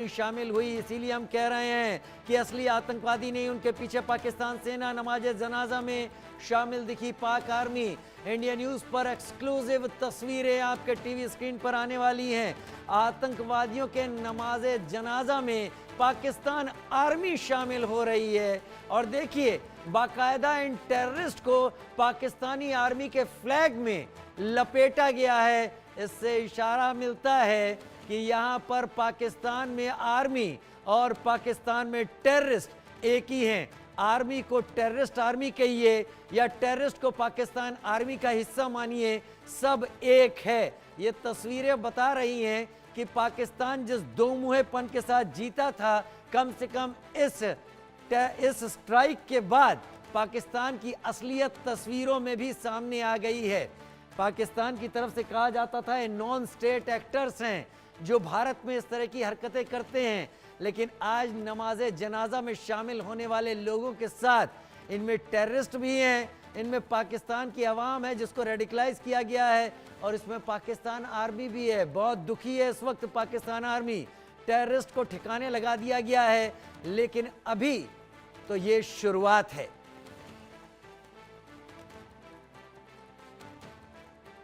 शामिल हुई। इसीलिए हम कह रहे हैं कि असली आतंकवादी नहीं, उनके पीछे पाकिस्तान सेना। नमाज जनाजा में शामिल दिखी पाक आर्मी। इंडिया न्यूज़ पर एक्सक्लूसिव तस्वीरें आपके टीवी स्क्रीन पर आने वाली हैं। आतंकवादियों के नमाज जनाजा में पाकिस्तान आर्मी शामिल हो रही है। और देखिए, बाकायदा इन टेररिस्ट को पाकिस्तानी आर्मी के फ्लैग में लपेटा गया है। इससे इशारा मिलता है कि यहाँ पर पाकिस्तान में आर्मी और पाकिस्तान में टेररिस्ट एक ही हैं। आर्मी को टेररिस्ट आर्मी कहिए या टेररिस्ट को पाकिस्तान आर्मी का हिस्सा मानिए, सब एक है। ये तस्वीरें बता रही हैं कि पाकिस्तान जिस दो मुँहेपन के साथ जीता था, कम से कम इस स्ट्राइक के बाद पाकिस्तान की असलियत तस्वीरों में भी सामने आ गई है। पाकिस्तान की तरफ से कहा जाता था ये नॉन स्टेट एक्टर्स हैं जो भारत में इस तरह की हरकतें करते हैं, लेकिन आज नमाज जनाजा में शामिल होने वाले लोगों के साथ इनमें टेररिस्ट भी हैं, इनमें पाकिस्तान की आवाम है जिसको रेडिकलाइज किया गया है, और इसमें पाकिस्तान आर्मी भी है। बहुत दुखी है इस वक्त पाकिस्तान आर्मी। टेररिस्ट को ठिकाने लगा दिया गया है, लेकिन अभी तो ये शुरुआत है।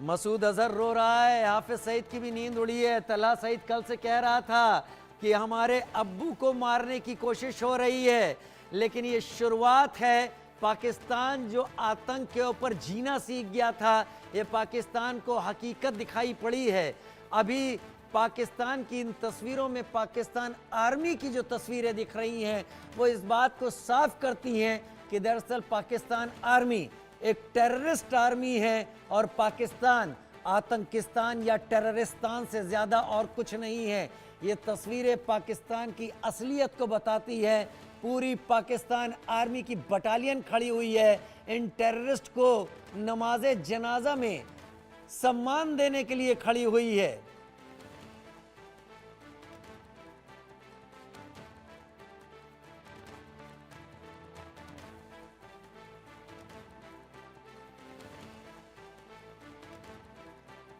मसूद अजहर रो रहा है, हाफिज सईद की भी नींद उड़ी है। तलहा सईद कल से कह रहा था कि हमारे अब्बू को मारने की कोशिश हो रही है, लेकिन ये शुरुआत है। पाकिस्तान जो आतंक के ऊपर जीना सीख गया था, ये पाकिस्तान को हकीकत दिखाई पड़ी है। अभी पाकिस्तान की इन तस्वीरों में पाकिस्तान आर्मी की जो तस्वीरें दिख रही हैं, वो इस बात को साफ करती हैं कि दरअसल पाकिस्तान आर्मी एक टेररिस्ट आर्मी है और पाकिस्तान आतंकिस्तान या टेररिस्तान से ज़्यादा और कुछ नहीं है। ये तस्वीरें पाकिस्तान की असलियत को बताती है। पूरी पाकिस्तान आर्मी की बटालियन खड़ी हुई है इन टेररिस्ट को नमाज जनाजा में सम्मान देने के लिए खड़ी हुई है।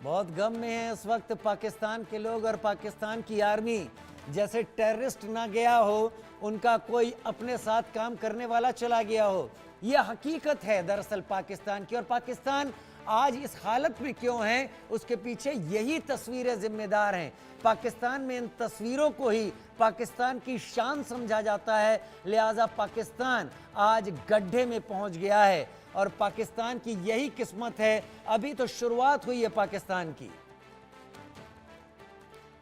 बहुत गम में है इस वक्त पाकिस्तान के लोग और पाकिस्तान की आर्मी। जैसे टेररिस्ट ना गया हो, उनका कोई अपने साथ काम करने वाला चला गया हो। यह हकीकत है दरअसल पाकिस्तान की। और पाकिस्तान आज इस हालत में क्यों है, उसके पीछे यही तस्वीरें जिम्मेदार हैं। पाकिस्तान में इन तस्वीरों को ही पाकिस्तान की शान समझा जाता है, लिहाजा पाकिस्तान आज गड्ढे में पहुंच गया है और पाकिस्तान की यही किस्मत है। अभी तो शुरुआत हुई है पाकिस्तान की।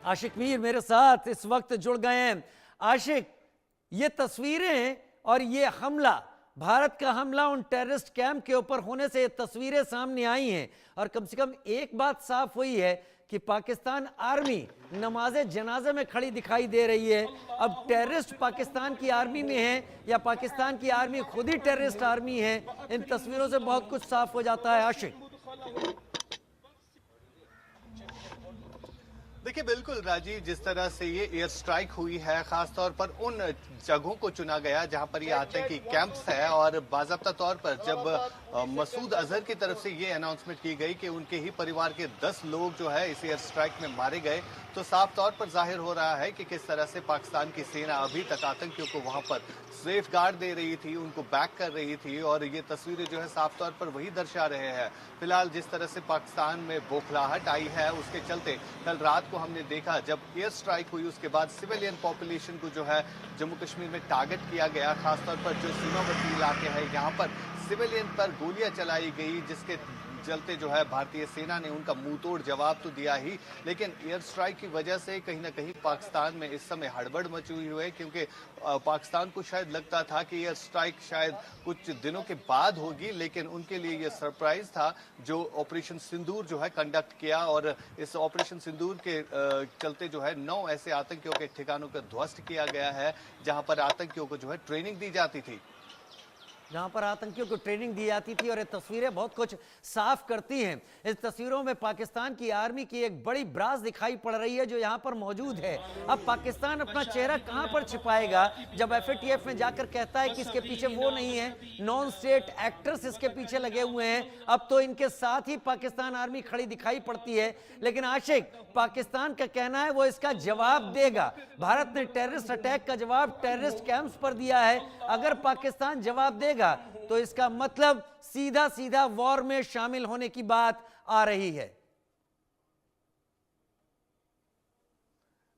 आशिक मीर मेरे साथ इस वक्त जुड़ गए हैं। आशिक, ये तस्वीरें और ये हमला, भारत का हमला उन टेररिस्ट कैंप के ऊपर होने से ये तस्वीरें सामने आई हैं, और कम से कम एक बात साफ हुई है कि पाकिस्तान आर्मी नमाज जनाजे में खड़ी दिखाई दे रही है। अब टेररिस्ट पाकिस्तान की आर्मी में है या पाकिस्तान की आर्मी खुद ही टेररिस्ट आर्मी है, इन तस्वीरों से बहुत कुछ साफ हो जाता है। आशिक, देखिए बिल्कुल राजीव, जिस तरह से ये एयर स्ट्राइक हुई है, खासतौर पर उन जगहों को चुना गया जहां पर ये आतंकी कैंप्स है, और बाज़ाब्ता तौर पर जब मसूद अजहर की तरफ से ये अनाउंसमेंट की गई कि उनके ही परिवार के 10 लोग जो है इस एयर स्ट्राइक में मारे गए, तो साफ तौर पर जाहिर हो रहा है कि किस तरह से पाकिस्तान की सेना अभी तक आतंकियों को वहां पर सेफ गार्ड दे रही थी, उनको बैक कर रही थी, और ये तस्वीरें जो है साफ तौर पर वही दर्शा रहे हैं। फिलहाल जिस तरह से पाकिस्तान में बौखलाहट आई है, उसके चलते कल रात को हमने देखा जब एयर स्ट्राइक हुई, उसके बाद सिविलियन पॉपुलेशन को जो है जम्मू कश्मीर में टारगेट किया गया। खासतौर पर जो सीमावर्ती इलाके हैं, यहाँ पर सिविलियन पर गोलियां चलाई गई, जिसके चलते जो है भारतीय सेना ने उनका मुंहतोड़ जवाब तो दिया ही, लेकिन एयर स्ट्राइक की वजह से कहीं ना कहीं पाकिस्तान में इस समय हड़बड़ मची हुई है, क्योंकि पाकिस्तान को शायद लगता था कि एयर स्ट्राइक शायद कुछ दिनों के बाद होगी, लेकिन उनके लिए यह सरप्राइज था जो ऑपरेशन सिंदूर जो है कंडक्ट किया। और इस ऑपरेशन सिंदूर के चलते जो है 9 ऐसे आतंकियों के ठिकानों को ध्वस्त किया गया है जहां पर आतंकियों को जो है ट्रेनिंग दी जाती थी। जहां पर आतंकियों को ट्रेनिंग दी जाती थी। और ये तस्वीरें बहुत कुछ साफ करती हैं। इस तस्वीरों में पाकिस्तान की आर्मी की एक बड़ी ब्रास दिखाई पड़ रही है जो यहां पर मौजूद है। अब पाकिस्तान अपना चेहरा कहां पर छिपाएगा जब FATF में जाकर कहता है कि इसके पीछे वो नहीं है, नॉन स्टेट एक्टर्स इसके पीछे लगे हुए हैं। अब तो इनके साथ ही पाकिस्तान आर्मी खड़ी दिखाई पड़ती है। लेकिन आशिक, पाकिस्तान का कहना है वो इसका जवाब देगा। भारत ने टेररिस्ट अटैक का जवाब टेररिस्ट कैंप्स पर दिया है। अगर पाकिस्तान जवाब देगा तो इसका मतलब सीधा सीधा वॉर में शामिल होने की बात आ रही है।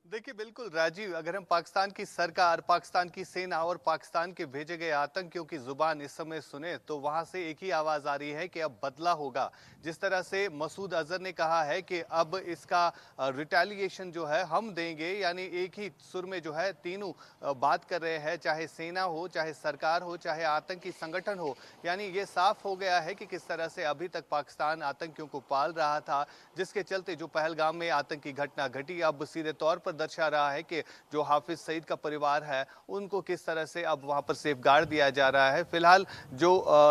देखिए बिल्कुल राजीव, अगर हम पाकिस्तान की सरकार, पाकिस्तान की सेना और पाकिस्तान के भेजे गए आतंकियों की जुबान इस समय सुने तो वहां से एक ही आवाज आ रही है कि अब बदला होगा। जिस तरह से मसूद अजहर ने कहा है कि अब इसका रिटेलिएशन जो है हम देंगे, यानी एक ही सुर में जो है तीनों बात कर रहे हैं, चाहे सेना हो, चाहे सरकार हो, चाहे आतंकी संगठन हो। यानी ये साफ हो गया है कि किस तरह से अभी तक पाकिस्तान आतंकियों को पाल रहा था, जिसके चलते जो पहलगाम में आतंकी घटना घटी अब सीधे तौर पर दर्शा रहा है कि जो हाफिज सईद का परिवार है उनको किस तरह से अब वहां पर सेफगार्ड दिया जा रहा है। फिलहाल जो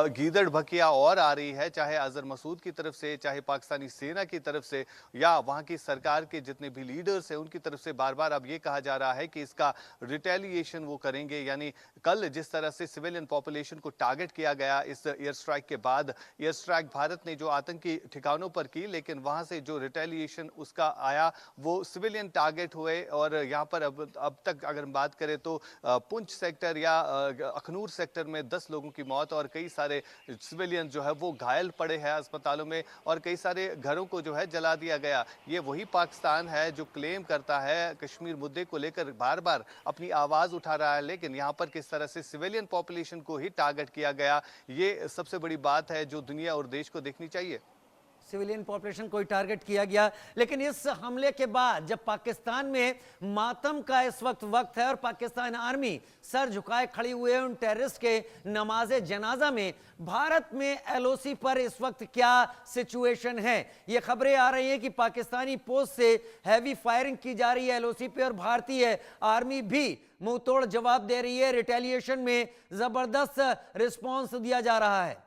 गीदड़ भकिया और आ रही है, चाहे अजहर मसूद की तरफ से, चाहे पाकिस्तानी सेना की तरफ से, या वहां की सरकार के जितने भी लीडर्स हैं उनकी तरफ से बार बार अब ये कहा जा रहा है कि इसका रिटेलिएशन वो करेंगे। यानी कल जिस तरह से सिविलियन पॉपुलेशन को टारगेट किया गया इस एयर स्ट्राइक के बाद, एयर स्ट्राइक भारत ने जो आतंकी ठिकानों पर की, लेकिन वहां से जो रिटेलिएशन उसका आया वो सिविलियन टारगेट हुए। और यहाँ पर अब तक अगर हम बात करें तो पुंछ सेक्टर या अखनूर सेक्टर में 10 लोगों की मौत और कई सारे सिविलियन जो है वो घायल पड़े हैं अस्पतालों में, और कई सारे घरों को जो है जला दिया गया। ये वही पाकिस्तान है जो क्लेम करता है कश्मीर मुद्दे को लेकर बार बार अपनी आवाज उठा रहा है, लेकिन यहाँ पर किस तरह से सिविलियन पॉपुलेशन को ही टारगेट किया गया, ये सबसे बड़ी बात है जो दुनिया और देश को देखनी चाहिए। सिविलियन पॉपुलेशन को ही टारगेट किया गया। लेकिन इस हमले के बाद जब पाकिस्तान में मातम का इस वक्त है और पाकिस्तान आर्मी सर झुकाए खड़ी हुए है उन टेररिस्ट के नमाजे जनाजा में, भारत में LOC पर इस वक्त क्या सिचुएशन है? ये खबरें आ रही हैं कि पाकिस्तानी पोस्ट से हैवी फायरिंग की जा रही है LOC पे और भारतीय आर्मी भी मुंह तोड़ जवाब दे रही है। रिटेलिएशन में जबरदस्त रिस्पॉन्स दिया जा रहा है।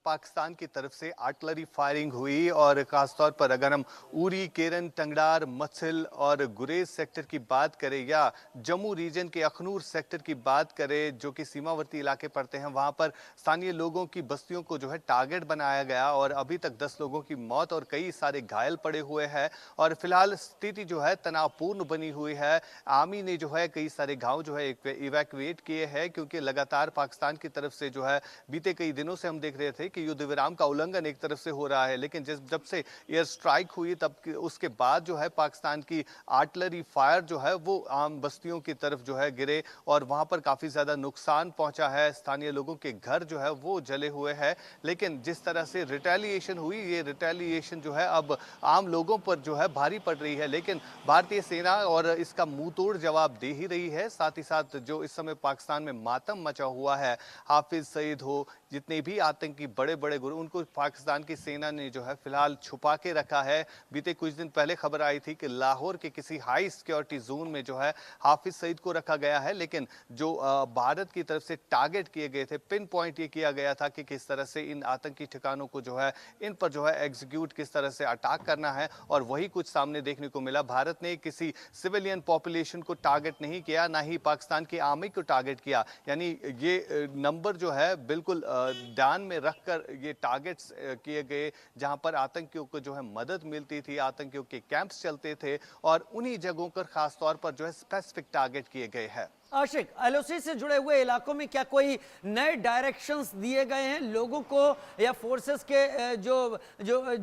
पाकिस्तान की तरफ से आर्टिलरी फायरिंग हुई और खासतौर पर अगर हम उरी, केरन, टंगडार, मत्सिल और गुरेज सेक्टर की बात करें या जम्मू रीजन के अखनूर सेक्टर की बात करें जो कि सीमावर्ती इलाके पड़ते हैं, वहां पर स्थानीय लोगों की बस्तियों को जो है टारगेट बनाया गया और अभी तक 10 लोगों की मौत और कई सारे घायल पड़े हुए हैं। और फिलहाल स्थिति जो है तनावपूर्ण बनी हुई है। आर्मी ने जो है कई सारे गाँव जो है इवैक्यूएट किए हैं, क्योंकि लगातार पाकिस्तान की तरफ से जो है बीते कई दिनों से हम देख रहे थे कि युद्ध विराम का उल्लंघन एक तरफ से हो रहा है, लेकिन जब से एयर स्ट्राइक हुई तब उसके बाद जो है पाकिस्तान की आर्टिलरी फायर जो है वो आम बस्तियों की तरफ जो है गिरे और वहां पर काफी ज्यादा नुकसान पहुंचा है। स्थानीय लोगों के घर जो है वो जले हुए हैं। लेकिन जिस तरह से रिटेलिएशन हुई, ये रिटेलिएशन जो है अब आम लोगों पर जो है भारी पड़ रही है, लेकिन भारतीय सेना और इसका मुंह तोड़ जवाब दे ही रही है। साथ ही साथ जो इस समय पाकिस्तान में मातम मचा हुआ है, हाफिज सईद हो, जितने भी आतंकी बड़े बड़े गुरु, उनको पाकिस्तान की सेना ने जो है फिलहाल छुपा के रखा है। बीते कुछ दिन पहले खबर आई थी कि लाहौर के किसी हाई सिक्योरिटी जोन में जो है हाफिज सईद को रखा गया है, लेकिन जो भारत की तरफ से टारगेट किए गए थे, पिन पॉइंट ये किया गया था कि किस तरह से इन आतंकी ठिकानों को जो है इन पर जो है एग्जीक्यूट किस तरह से अटैक करना है, और वही कुछ सामने देखने को मिला। भारत ने किसी सिविलियन पॉपुलेशन को टारगेट नहीं किया, ना ही पाकिस्तान की आर्मी को टारगेट किया। यानी ये नंबर जो है बिल्कुल ध्यान में रखकर ये टारगेट्स किए गए जहां पर आतंकियों को जो है मदद मिलती थी, आतंकियों के कैंप्स चलते थे, और उन्हीं जगहों पर खास तौर पर जो है स्पेसिफिक टारगेट किए गए हैं। आशिक, LOC से जुड़े हुए इलाकों में क्या कोई नए डायरेक्शंस दिए गए हैं लोगों को या फोर्सेस के जो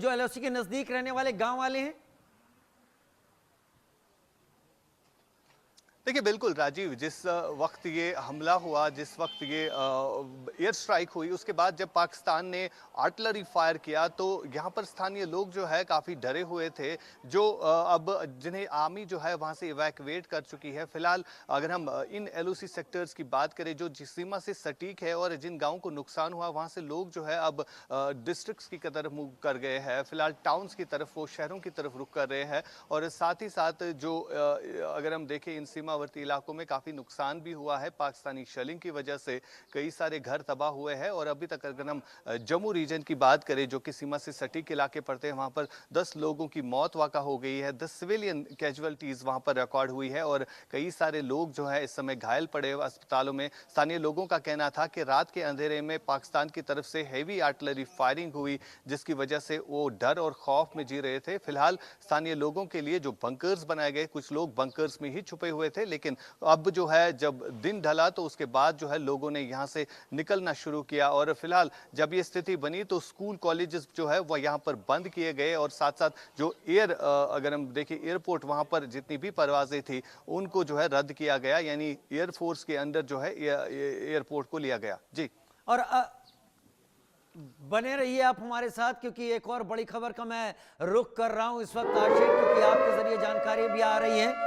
LOC के नजदीक रहने वाले गांव वाले हैं? देखिए बिल्कुल राजीव, जिस वक्त ये हमला हुआ, जिस वक्त ये एयर स्ट्राइक हुई, उसके बाद जब पाकिस्तान ने आर्टिलरी फायर किया तो यहाँ पर स्थानीय लोग जो है काफ़ी डरे हुए थे, जो अब जिन्हें आर्मी जो है वहाँ से इवैक्यूएट कर चुकी है। फिलहाल अगर हम इन एलओसी सेक्टर्स की बात करें जो जिस सीमा से सटीक है और जिन गाँव को नुकसान हुआ, वहाँ से लोग जो है अब डिस्ट्रिक्ट्स की तरफ मूव कर गए हैं। फिलहाल टाउन्स की तरफ, वो शहरों की तरफ रुख कर रहे हैं। और साथ ही साथ जो अगर हम देखें इन सीमावर्ती इलाकों में काफ़ी नुकसान भी हुआ है। पाकिस्तानी शेलिंग की वजह से कई सारे घर तबाह हुए हैं। और अभी तक अगर हम जम्मू रीजन की बात करें जो कि सीमा से सटीक इलाके पड़ते हैं, वहाँ पर 10 लोगों की मौत वाक़ा हो गई है, 10 सिविलियन कैजुअल्टीज़ वहाँ पर रिकॉर्ड हुई है और कई सारे लोग जो है इस समय घायल पड़े हुए अस्पतालों में। स्थानीय लोगों का कहना था कि रात के अंधेरे में पाकिस्तान की तरफ से हैवी आर्टिलरी फायरिंग हुई, जिसकी वजह से वो डर और खौफ में जी रहे थे। फिलहाल स्थानीय लोगों के लिए जो बंकर्स बनाए गए, कुछ लोग बंकर्स में ही छुपे हुए थे, लेकिन अब जो है जब दिन ढला तो उसके बाद जो है लोगों ने यहाँ से निकलना शुरू किया। और फिलहाल जब ये स्थिति बनी तो स्कूल कॉलेजेस जो है वह यहाँ पर बंद किए गए और साथ साथ जो अगर हम देखें एयरपोर्ट, वहाँ पर जितनी भी परवाजें थी उनको जो है रद्द किया गया, यानी एयरफोर्स के अंडर जो है एयरपोर्ट को लिया गया। जी, और बने रहिए आप हमारे साथ, क्योंकि एक और बड़ी खबर का मैं रुख कर रहा हूं इस वक्त आशिक, क्योंकि आपके जरिए जानकारी भी आ रही है